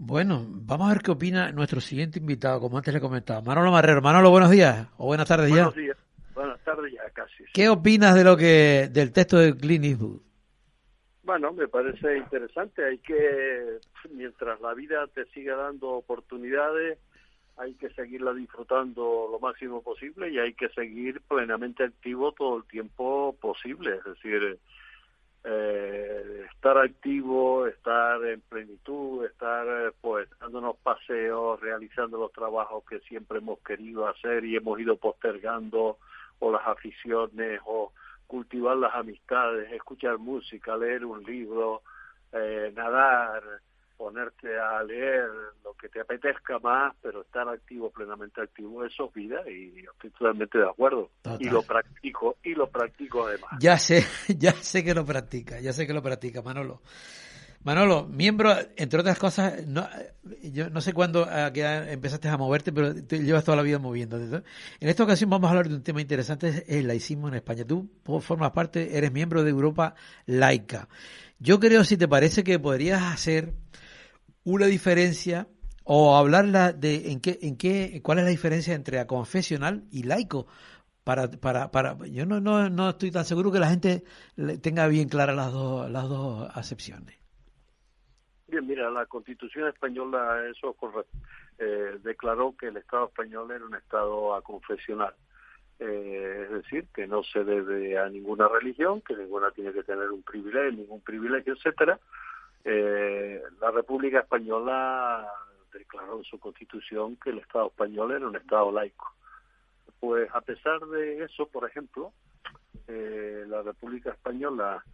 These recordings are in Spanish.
Bueno, vamos a ver qué opina nuestro siguiente invitado, como antes le comentaba, Manolo Marrero. Manolo, buenos días o buenas tardes ya. Buenos días, buenas tardes ya casi, ¿Qué sí. opinas del texto de Clint Eastwood? Bueno, me parece interesante. Hay que, mientras la vida te siga dando oportunidades, hay que seguirla disfrutando lo máximo posible y hay que seguir plenamente activo todo el tiempo posible. Es decir, estar activo, estar en plenitud, estar pues dándonos paseos, realizando los trabajos que siempre hemos querido hacer y hemos ido postergando, o las aficiones, o cultivar las amistades, escuchar música, leer un libro, nadar, ponerte a leer lo que te apetezca más, pero estar activo, plenamente activo, eso es vida y estoy totalmente de acuerdo. Total. Y lo practico además. Ya sé, ya sé que lo practica, Manolo. Manolo, miembro, entre otras cosas, no, yo no sé cuándo a qué edad empezaste a moverte, pero te llevas toda la vida moviéndote, ¿no? En esta ocasión vamos a hablar de un tema interesante, es el laicismo en España. Tú formas parte, eres miembro de Europa Laica. Yo creo, si te parece, que podrías hacer una diferencia o hablarla de cuál es la diferencia entre aconfesional y laico. Yo no estoy tan seguro que la gente tenga bien claras las dos acepciones. Bien, mira, la Constitución española declaró que el Estado español era un Estado aconfesional, es decir, que no se debe a ninguna religión, que ninguna tiene que tener ningún privilegio, etcétera. La República Española declaró en su Constitución que el Estado español era un Estado laico. Pues a pesar de eso, por ejemplo, la República Española,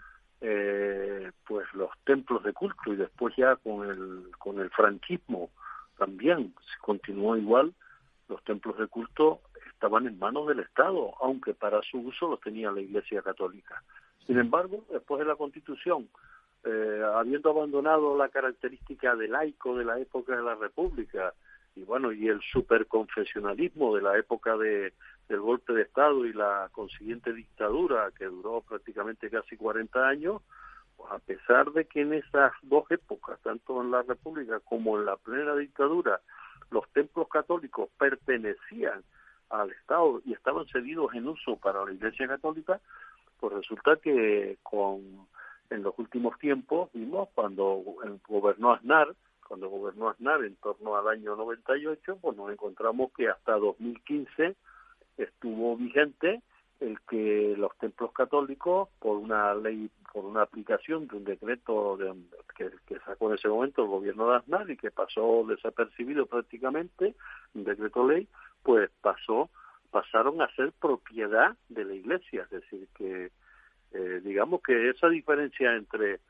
pues los templos de culto, y después ya con el franquismo también se continuó igual, los templos de culto estaban en manos del Estado, aunque para su uso los tenía la Iglesia Católica. Sin embargo, después de la Constitución, habiendo abandonado la característica de laico de la época de la República, y bueno, y el superconfesionalismo de la época del golpe de Estado y la consiguiente dictadura que duró prácticamente casi 40 años, pues a pesar de que en esas dos épocas, tanto en la República como en la plena dictadura, los templos católicos pertenecían al Estado y estaban cedidos en uso para la Iglesia Católica, pues resulta que en los últimos tiempos vimos cuando gobernó Aznar en torno al año 98, pues nos encontramos que hasta 2015 estuvo vigente el que los templos católicos, por una ley, por una aplicación de un decreto que sacó en ese momento el gobierno de Aznar y que pasó desapercibido prácticamente, un decreto ley, pues pasaron a ser propiedad de la Iglesia. Es decir, que digamos que esa diferencia entre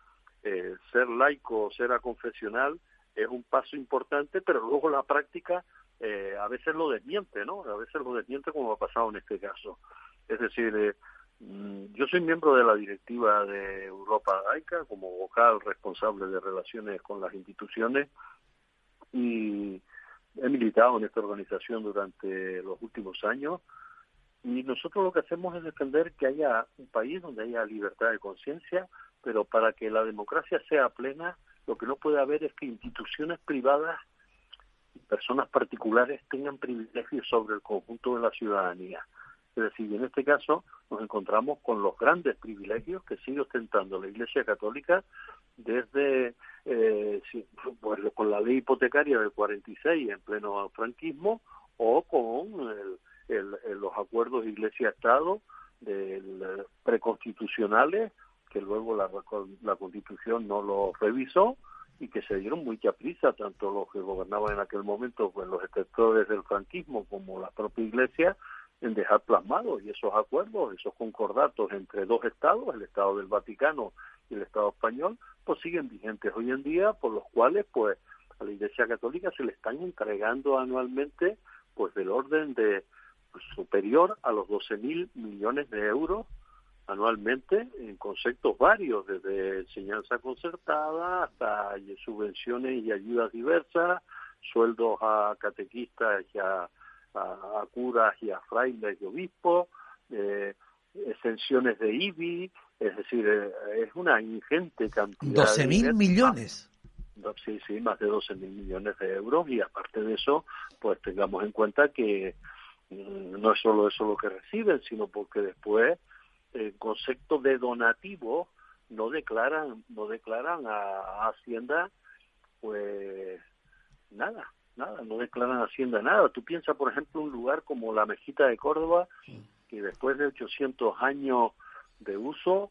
ser laico o ser aconfesional es un paso importante, pero luego la práctica a veces lo desmiente, ¿no? A veces lo desmiente, como ha pasado en este caso. Es decir, yo soy miembro de la directiva de Europa Laica como vocal responsable de relaciones con las instituciones y he militado en esta organización durante los últimos años. Y nosotros lo que hacemos es defender que haya un país donde haya libertad de conciencia, pero para que la democracia sea plena, lo que no puede haber es que instituciones privadas y personas particulares tengan privilegios sobre el conjunto de la ciudadanía. Es decir, en este caso nos encontramos con los grandes privilegios que sigue ostentando la Iglesia Católica desde pues, con la ley hipotecaria del 46 en pleno franquismo o con los acuerdos Iglesia-Estado preconstitucionales que luego la Constitución no los revisó y que se dieron mucha prisa, tanto los que gobernaban en aquel momento, pues los detractores del franquismo como la propia Iglesia, en dejar plasmados y esos acuerdos, esos concordatos entre dos estados, el Estado del Vaticano y el Estado español, pues siguen vigentes hoy en día, por los cuales pues a la Iglesia Católica se le están entregando anualmente pues del orden de pues, superior a los 12.000 millones de euros anualmente en conceptos varios, desde enseñanza concertada hasta subvenciones y ayudas diversas, sueldos a catequistas y a curas y a frailes y obispos, exenciones de IBI, es decir, es una ingente cantidad de 12.000 dinero. millones. Sí, más de 12.000 millones de euros, y aparte de eso, pues tengamos en cuenta que no es solo eso lo que reciben, sino porque después el concepto de donativo no declaran a Hacienda pues nada, no declaran a Hacienda nada. Tú piensas, por ejemplo, un lugar como la Mezquita de Córdoba, que después de 800 años de uso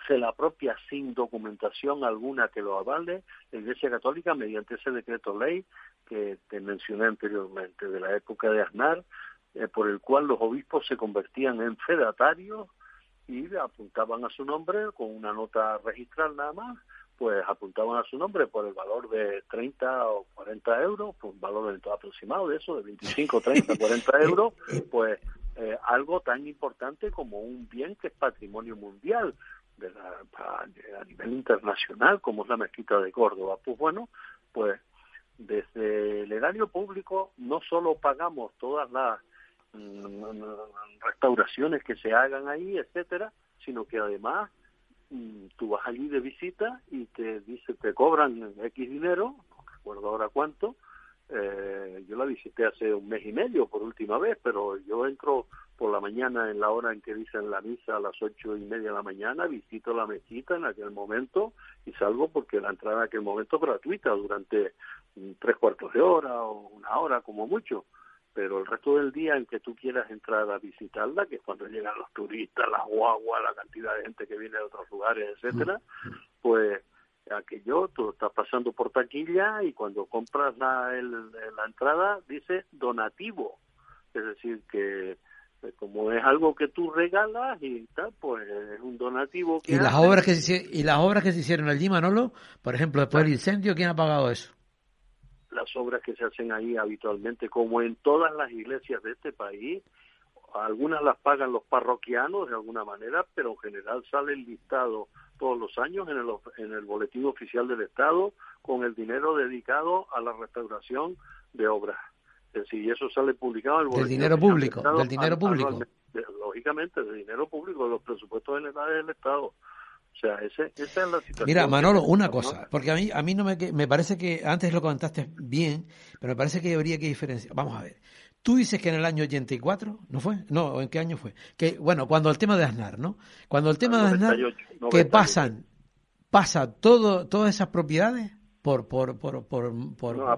se la apropia sin documentación alguna que lo avale la Iglesia Católica mediante ese decreto ley que te mencioné anteriormente, de la época de Aznar, por el cual los obispos se convertían en fedatarios y apuntaban a su nombre con una nota registral nada más, pues apuntaban a su nombre por el valor de 30 o 40 euros, pues un valor aproximado de eso, de 25, 30, 40 euros, pues algo tan importante como un bien que es patrimonio mundial a nivel internacional, como es la Mezquita de Córdoba. Pues bueno, pues desde el erario público no solo pagamos todas las restauraciones que se hagan ahí, etcétera, sino que además tú vas allí de visita y te cobran X dinero, no recuerdo ahora cuánto. Yo la visité hace un mes y medio por última vez, pero yo entro por la mañana en la hora en que dicen la misa a las 8:30 de la mañana, visito la mezquita en aquel momento y salgo porque la entrada en aquel momento es gratuita durante 3/4 de hora o una hora como mucho, pero el resto del día en que tú quieras entrar a visitarla, que es cuando llegan los turistas, las guaguas, la cantidad de gente que viene de otros lugares, etcétera, pues aquello tú estás pasando por taquilla y cuando compras la entrada dice donativo, es decir que como es algo que tú regalas y tal, pues es un donativo que y las obras que se hicieron allí, Manolo, por ejemplo, después del incendio, ¿quién ha pagado eso? Las obras que se hacen ahí habitualmente, como en todas las iglesias de este país, algunas las pagan los parroquianos de alguna manera, pero en general sale el listado todos los años en el boletín oficial del Estado con el dinero dedicado a la restauración de obras. Es decir, eso sale publicado en el boletín Del dinero público. Lógicamente, del dinero público, de los presupuestos generales del Estado. O sea, esa es la situación. Mira, Manolo, una cosa, porque a mí no me parece que, antes lo comentaste bien, pero me parece que habría que diferenciar. Vamos a ver. Tú dices que en el año 84, ¿no fue? No, ¿en qué año fue? Que, bueno, cuando el tema de Aznar, ¿no? Cuando el tema de Aznar, 98. Que pasa todas esas propiedades a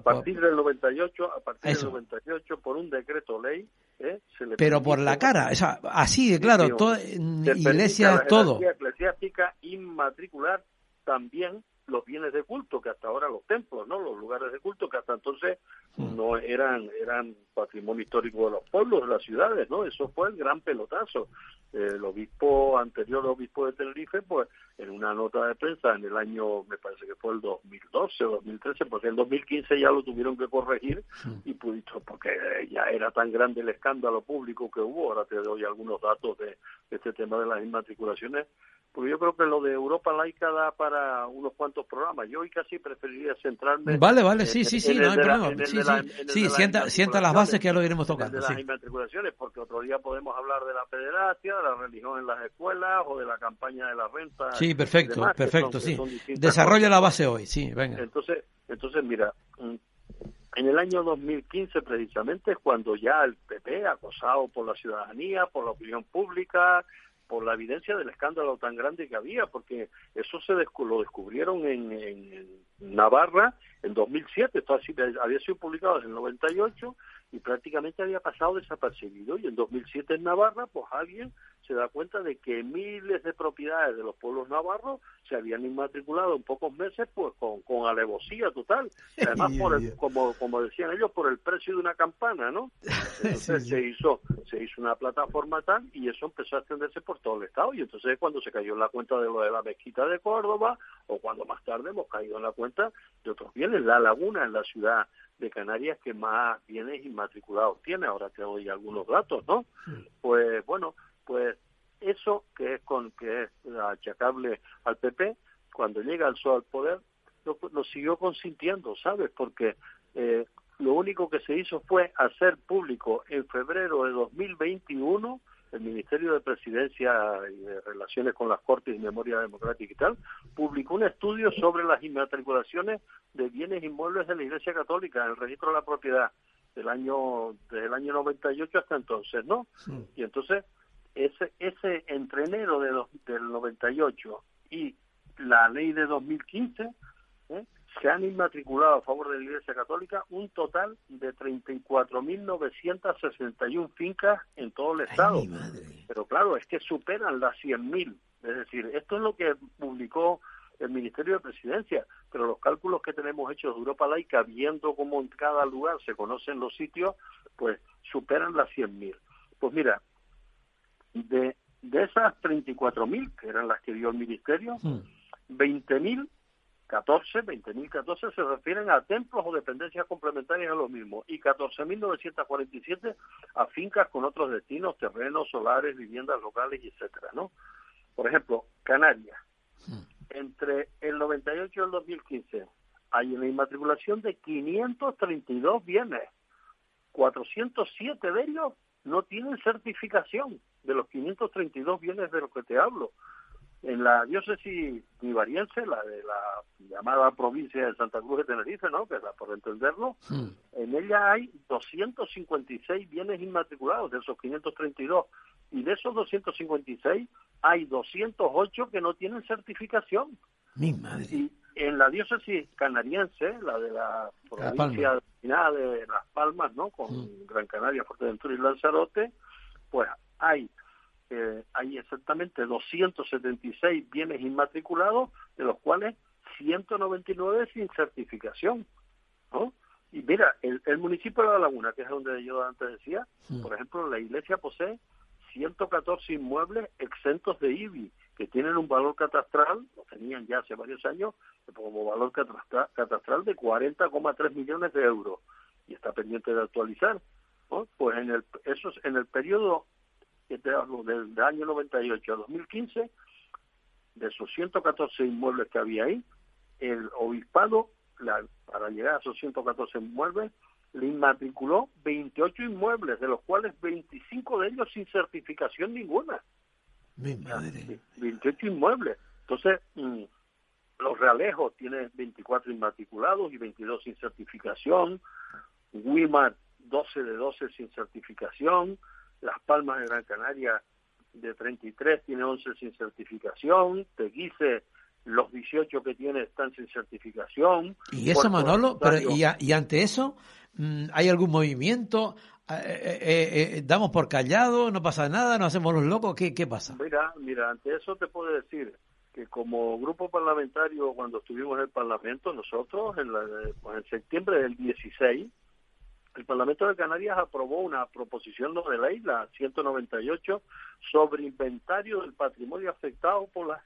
partir del 98, por un decreto ley, se le pero por la cara, o sea, así de claro, toda iglesia, todo. La eclesiástica inmatricular también los bienes de culto, que hasta ahora los templos, ¿no? Los lugares de culto que hasta entonces no eran patrimonio histórico de los pueblos, de las ciudades, ¿no? Eso fue el gran pelotazo. El anterior obispo de Tenerife, pues en una nota de prensa en el año, me parece que fue el 2012 o 2013, porque en 2015 ya lo tuvieron que corregir, y porque ya era tan grande el escándalo público que hubo. Ahora te doy algunos datos de este tema de las inmatriculaciones, porque yo creo que lo de Europa laica da para unos cuantos programas. Yo hoy casi preferiría centrarme... Vale, sí, no hay problema. Sí, sienta las bases que ya lo iremos tocando. De las inmatriculaciones, porque otro día podemos hablar de la pederastia, de la religión en las escuelas o de la campaña de la renta. Sí, perfecto, sí. Desarrolla cosas. La base hoy, sí, venga. Entonces, mira, en el año 2015 precisamente es cuando ya el PP, acosado por la ciudadanía, por la opinión pública, por la evidencia del escándalo tan grande que había, porque eso lo descubrieron en Navarra en 2007, esto así, había sido publicado en el 98 y prácticamente había pasado desapercibido, y en 2007 en Navarra, pues alguien se da cuenta de que miles de propiedades de los pueblos navarros se habían inmatriculado en pocos meses, pues con alevosía total, y además como decían ellos, por el precio de una campana, ¿no? Entonces se hizo una plataforma tal, y eso empezó a extenderse por todo el estado, y entonces cuando se cayó en la cuenta de lo de la Mezquita de Córdoba, o cuando más tarde hemos caído en la cuenta de otros bienes. La Laguna es la ciudad de Canarias que más bienes inmatriculados tiene. Ahora te doy algunos datos, ¿no? Pues bueno, pues eso que es achacable al PP, cuando llega el PSOE al poder, lo siguió consintiendo, ¿sabes? Porque lo único que se hizo fue hacer público en febrero de 2021 el Ministerio de Presidencia y de Relaciones con las Cortes y Memoria Democrática y tal, publicó un estudio sobre las inmatriculaciones de bienes inmuebles de la Iglesia Católica en el registro de la propiedad desde el año 98 hasta entonces, ¿no? Sí. Y entonces, ese entre enero del 98 y la ley de 2015, se han inmatriculado a favor de la Iglesia Católica un total de 34.961 fincas en todo el Estado. Pero claro, es que superan las 100.000. Es decir, esto es lo que publicó el Ministerio de Presidencia, pero los cálculos que tenemos hechos de Europa Laica, viendo cómo en cada lugar se conocen los sitios, pues superan las 100.000. Pues mira, de esas 34.000, que eran las que dio el Ministerio, 20.014 se refieren a templos o dependencias complementarias a lo mismo, y 14.947 a fincas con otros destinos, terrenos, solares, viviendas locales, etcétera, ¿no? Por ejemplo, Canarias. Entre el 98 y el 2015 hay una inmatriculación de 532 bienes. 407 de ellos no tienen certificación, de los 532 bienes de los que te hablo. En la diócesis nivariense, la de la llamada provincia de Santa Cruz de Tenerife, ¿no?, que es la por entenderlo, en ella hay 256 bienes inmatriculados de esos 532, y de esos 256 hay 208 que no tienen certificación. Mi madre. Y en la diócesis canariense, la de la provincia de Las Palmas, ¿no?, con Gran Canaria, Fuerteventura y Lanzarote, pues hay exactamente 276 bienes inmatriculados, de los cuales 199 sin certificación, ¿no? Y mira, el municipio de La Laguna, que es donde yo antes decía, por ejemplo, la iglesia posee 114 inmuebles exentos de IBI, que tienen un valor catastral, lo tenían ya hace varios años, como valor catastral de 40,3 millones de euros, y está pendiente de actualizar, ¿no? Pues eso es en el periodo que te hablo, del año 98 a 2015, de esos 114 inmuebles que había ahí, el obispado, para llegar a esos 114 inmuebles, le inmatriculó 28 inmuebles, de los cuales 25 de ellos sin certificación ninguna. Mi madre. 28 inmuebles. Entonces, Los Realejos tiene 24 inmatriculados y 22 sin certificación. Guimar, 12 de 12 sin certificación. Las Palmas de Gran Canaria, de 33, tiene 11 sin certificación. Teguise, los 18 que tiene están sin certificación. ¿Y eso, Manolo? Pero, ¿y ante eso hay algún movimiento? ¿Damos por callado? ¿No pasa nada? ¿No hacemos los locos? ¿Qué pasa? Mira, ante eso te puedo decir que como grupo parlamentario, cuando estuvimos en el Parlamento, nosotros, en septiembre del 16, el Parlamento de Canarias aprobó una proposición de ley, la 198, sobre inventario del patrimonio afectado por las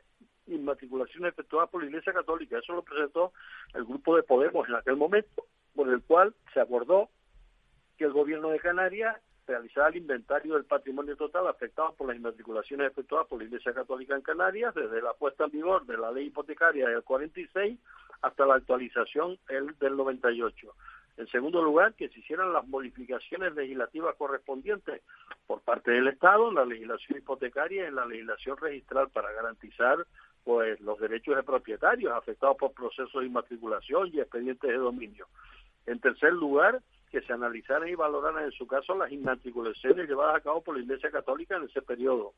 inmatriculaciones efectuadas por la Iglesia Católica. Eso lo presentó el grupo de Podemos en aquel momento, por el cual se acordó que el gobierno de Canarias realizara el inventario del patrimonio total afectado por las inmatriculaciones efectuadas por la Iglesia Católica en Canarias, desde la puesta en vigor de la ley hipotecaria del 46 hasta la actualización del 98. En segundo lugar, que se hicieran las modificaciones legislativas correspondientes por parte del Estado en la legislación hipotecaria y en la legislación registral para garantizar pues los derechos de propietarios afectados por procesos de inmatriculación y expedientes de dominio. En tercer lugar, que se analizaran y valoraran en su caso las inmatriculaciones llevadas a cabo por la Iglesia Católica en ese periodo.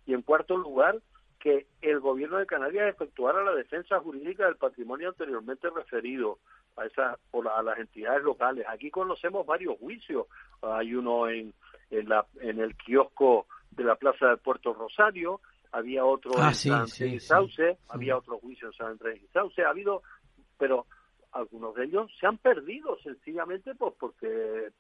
Y en cuarto lugar, que el gobierno de Canarias efectuara la defensa jurídica del patrimonio anteriormente referido a las entidades locales. Aquí conocemos varios juicios. Hay uno en el kiosco de la Plaza de Puerto Rosario, había otro en San Andrés y Sauce, había otro juicio en San Andrés y Sauce, ha habido, pero algunos de ellos se han perdido sencillamente porque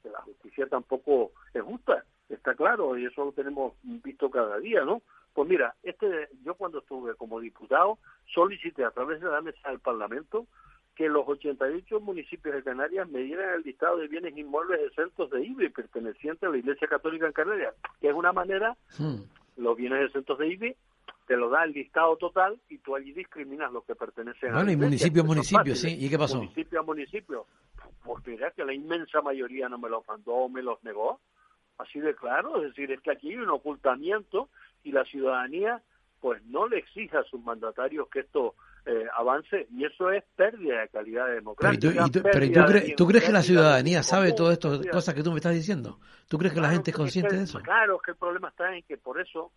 la justicia tampoco es justa, está claro, y eso lo tenemos visto cada día, ¿no? Pues mira, yo cuando estuve como diputado solicité a través de la mesa del Parlamento que los 88 municipios de Canarias me dieran el listado de bienes inmuebles exentos de IBI pertenecientes a la Iglesia Católica en Canarias, que es una manera, los bienes exentos de IBI te lo da el listado total y tú allí discriminas los que pertenecen a la iglesia. Bueno, y municipio, sí. ¿Y qué pasó? Municipio a municipio. Porque mira que la inmensa mayoría no me los mandó o me los negó. así de claro. Es decir, es que aquí hay un ocultamiento y la ciudadanía pues no le exige a sus mandatarios que esto avance, y eso es pérdida de calidad democrática. ¿Tú crees que la ciudadanía sabe todas estas cosas que tú me estás diciendo? ¿Tú crees que la gente es consciente de eso? Claro, es que el problema está en que por eso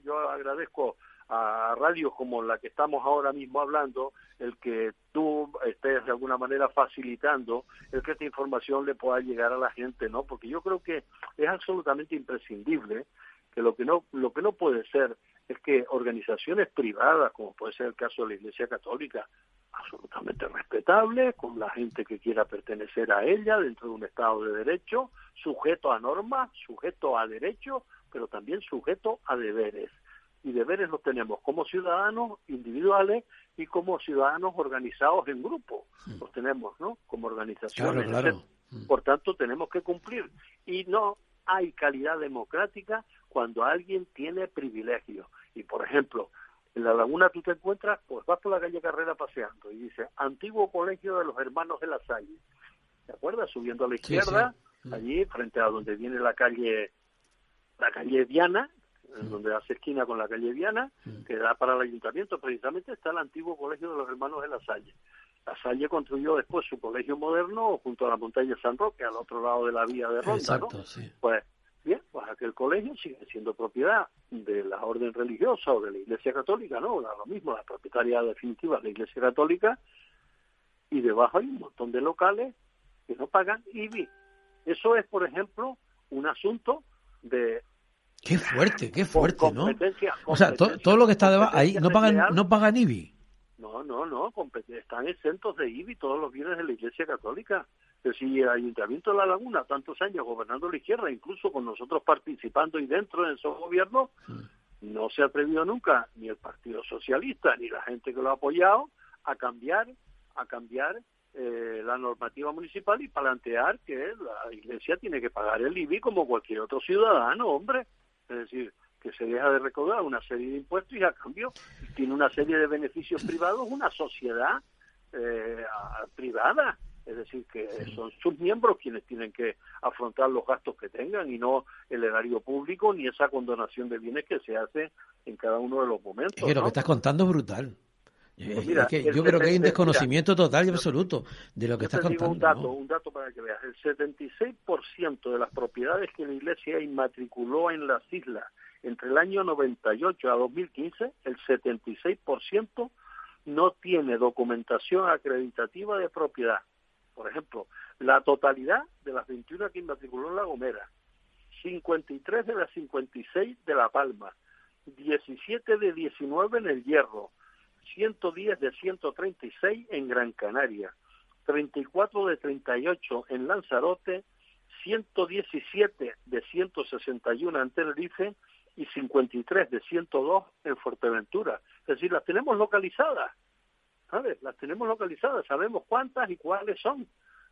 yo agradezco a radios como la que estamos ahora mismo hablando, el que tú estés de alguna manera facilitando el que esta información le pueda llegar a la gente, ¿no? Porque yo creo que es absolutamente imprescindible que lo que no puede ser es que organizaciones privadas, como puede ser el caso de la Iglesia Católica, absolutamente respetable, con la gente que quiera pertenecer a ella dentro de un Estado de Derecho, sujeto a normas, sujeto a derechos, pero también sujeto a deberes. Y deberes los tenemos como ciudadanos individuales y como ciudadanos organizados en grupo. Los tenemos, ¿no? Como organizaciones. Claro. Por tanto, tenemos que cumplir. Y no hay calidad democrática cuando alguien tiene privilegios. Y, por ejemplo, en La Laguna tú te encuentras, pues vas por la calle Carrera paseando y dice, antiguo colegio de los hermanos de La Salle. ¿Te acuerdas? Subiendo a la izquierda, sí. Allí, frente a donde viene la calle Viana, donde hace esquina con la calle Viana, que da para el ayuntamiento, precisamente está el antiguo colegio de los hermanos de La Salle. La Salle construyó después su colegio moderno junto a la montaña San Roque, al otro lado de la vía de Ronda. Exacto, ¿no? Sí. Pues bien, pues aquel colegio sigue siendo propiedad de la orden religiosa o de la Iglesia Católica, ¿no? Lo mismo, la propietaria definitiva de la Iglesia Católica, y debajo hay un montón de locales que no pagan IBI. Eso es, por ejemplo, un asunto de... Qué fuerte, ¿no? O sea, todo lo que está debajo, ahí no pagan IBI. No, están exentos de IBI todos los bienes de la Iglesia Católica. Pero si el Ayuntamiento de La Laguna, tantos años gobernando la izquierda, incluso con nosotros participando y dentro de esos gobiernos, no se ha atrevido nunca ni el Partido Socialista ni la gente que lo ha apoyado a cambiar la normativa municipal y plantear que la Iglesia tiene que pagar el IBI como cualquier otro ciudadano, hombre. Es decir, que se deja de recaudar una serie de impuestos y a cambio tiene una serie de beneficios privados, una sociedad privada. Es decir, que son sus miembros quienes tienen que afrontar los gastos que tengan y no el erario público ni esa condonación de bienes que se hace en cada uno de los momentos. Es que lo que estás contando es brutal. Pues mira, yo creo que hay un desconocimiento total y absoluto de lo que estás contando. Un dato para que veas. El 76% de las propiedades que la Iglesia inmatriculó en las islas entre el año 98 a 2015, el 76% no tiene documentación acreditativa de propiedad. Por ejemplo, la totalidad de las 21 que inmatriculó en La Gomera, 53 de las 56 de La Palma, 17 de 19 en El Hierro, 110 de 136 en Gran Canaria, 34 de 38 en Lanzarote, 117 de 161 en Tenerife y 53 de 102 en Fuerteventura. Es decir, las tenemos localizadas, ¿sabes? Las tenemos localizadas, sabemos cuántas y cuáles son.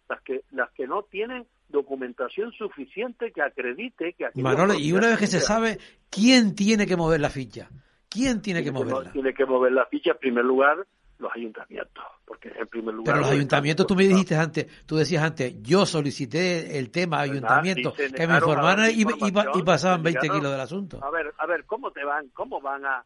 Las que no tienen documentación suficiente que acredite que... Manolo, y una vez que se sabe, ¿quién tiene que mover la ficha? ¿Quién tiene que moverla? Tiene que mover la ficha en primer lugar los ayuntamientos, porque en primer lugar... Pero los ayuntamientos, tú decías antes, yo solicité el tema a ayuntamientos que me informaran y pasaban 20 kilos del asunto. A ver, ¿cómo van a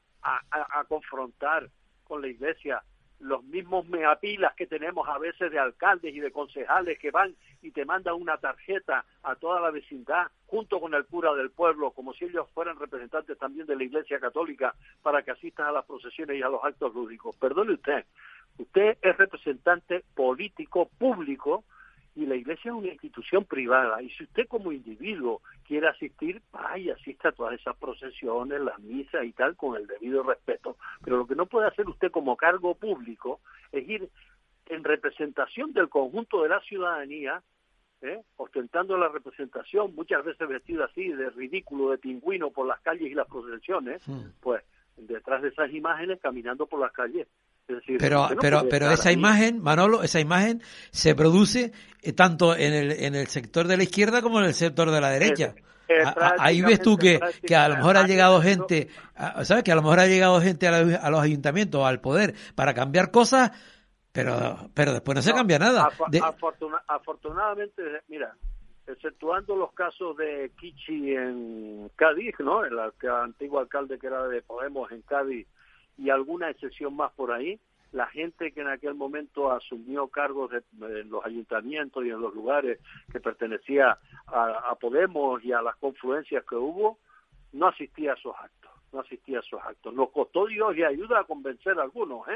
confrontar con la Iglesia los mismos meapilas que tenemos a veces de alcaldes y de concejales que van y te mandan una tarjeta a toda la vecindad junto con el cura del pueblo, como si ellos fueran representantes también de la Iglesia Católica para que asistan a las procesiones y a los actos lúdicos? Perdone usted es representante político público y la Iglesia es una institución privada, y si usted como individuo quiere asistir, vaya, asista a todas esas procesiones, las misas y tal, con el debido respeto. Pero lo que no puede hacer usted como cargo público es ir en representación del conjunto de la ciudadanía, ostentando la representación, muchas veces vestido así de ridículo, de pingüino por las calles y las procesiones, pues detrás de esas imágenes caminando por las calles. Es decir, pero esa imagen, Manolo, esa imagen se produce tanto en el sector de la izquierda como en el sector de la derecha. Ahí ves tú que a lo mejor ha llegado gente, ¿sabes? Que a lo mejor ha llegado gente a los ayuntamientos, al poder, para cambiar cosas, pero después no se cambia nada. Afortunadamente, mira, exceptuando los casos de Kichi en Cádiz, ¿no? El antiguo alcalde que era de Podemos en Cádiz, y alguna excepción más por ahí, la gente que en aquel momento asumió cargos en los ayuntamientos y en los lugares que pertenecía a Podemos y a las confluencias que hubo, no asistía a esos actos, Nos costó Dios y ayuda a convencer a algunos,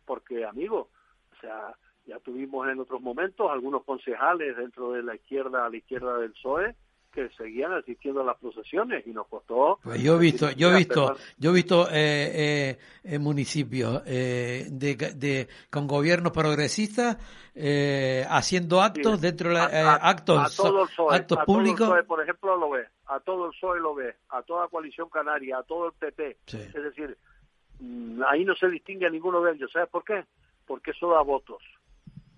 porque, amigos, o sea, ya tuvimos en otros momentos algunos concejales dentro de la izquierda, a la izquierda del PSOE, que seguían asistiendo a las procesiones, y nos costó. Pues yo he visto municipios con gobiernos progresistas haciendo actos dentro de actos públicos. Todo el PSOE, por ejemplo, lo ve, a todo el PSOE lo ve, a toda Coalición Canaria, a todo el PP. Sí. Es decir, ahí no se distingue a ninguno de ellos. ¿Sabes por qué? Porque eso da votos,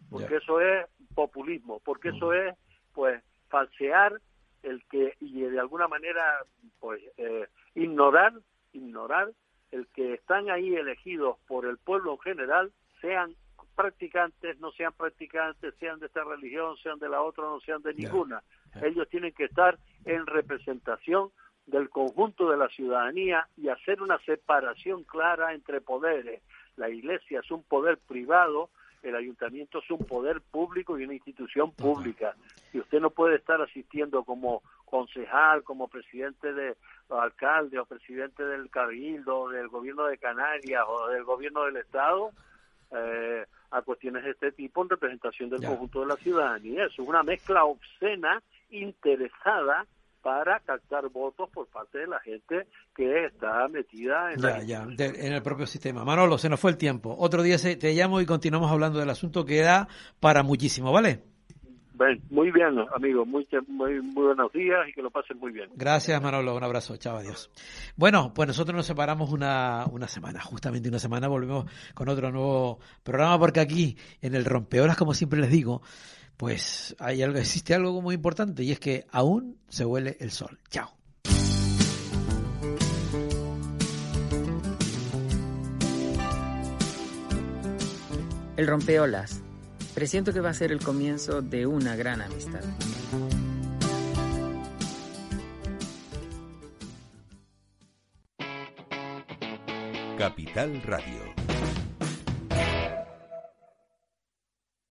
porque eso es populismo, porque eso es, pues, falsear y de alguna manera, pues, ignorar el que están ahí elegidos por el pueblo en general, sean practicantes, no sean practicantes, sean de esta religión, sean de la otra, no sean de ninguna. Ellos tienen que estar en representación del conjunto de la ciudadanía y hacer una separación clara entre poderes. La Iglesia es un poder privado, el ayuntamiento es un poder público y una institución pública. Y usted no puede estar asistiendo como concejal, como presidente de alcalde o presidente del cabildo, del gobierno de Canarias o del gobierno del Estado, a cuestiones de este tipo en representación del conjunto de la ciudadanía. Es una mezcla obscena, interesada, para captar votos por parte de la gente que está metida en el propio sistema. Manolo, se nos fue el tiempo. Otro día te llamo y continuamos hablando del asunto, que da para muchísimo, ¿vale? Muy bien, amigo. Muy buenos días y que lo pasen muy bien. Gracias, Manolo. Un abrazo. Chao, adiós. Bueno, pues nosotros nos separamos una semana. Justamente una semana volvemos con otro nuevo programa, porque aquí, en el Rompeolas, como siempre les digo, pues existe algo muy importante, y es que aún se huele el sol. Chao. El Rompeolas. Presiento que va a ser el comienzo de una gran amistad. Capital Radio.